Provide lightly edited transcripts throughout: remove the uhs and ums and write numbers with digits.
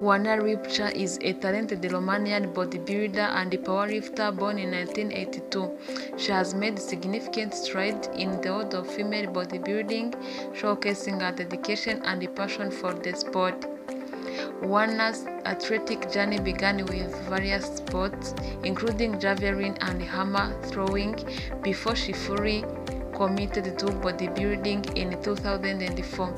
Wana Ripcha is a talented Romanian bodybuilder and powerlifter born in 1982. She has made significant strides in the world of female bodybuilding, showcasing her dedication and passion for the sport. Wana's athletic journey began with various sports, including javelin and hammer throwing, before she fully committed to bodybuilding in 2004.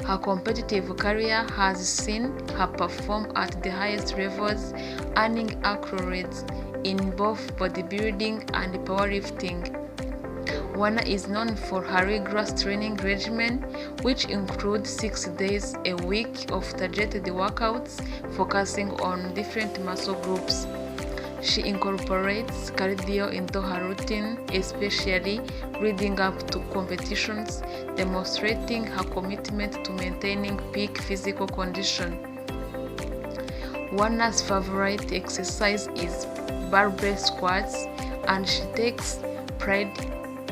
Her competitive career has seen her perform at the highest levels, earning accolades in both bodybuilding and powerlifting. Wana is known for her rigorous training regimen, which includes 6 days a week of targeted workouts focusing on different muscle groups. She incorporates cardio into her routine, especially leading up to competitions, demonstrating her commitment to maintaining peak physical condition. Wana's favorite exercise is barbell squats, and she takes pride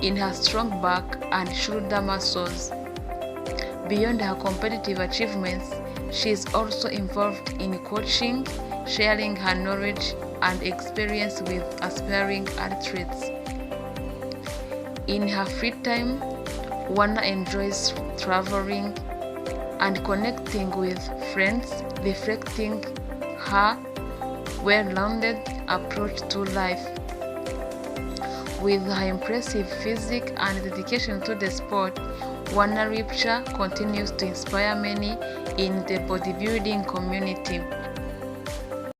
in her strong back and shoulder muscles. Beyond her competitive achievements, she is also involved in coaching, sharing her knowledge and experience with aspiring athletes. In her free time, Wana enjoys traveling and connecting with friends, reflecting her well-rounded approach to life. With her impressive physique and dedication to the sport, Wana Ripcha continues to inspire many in the bodybuilding community.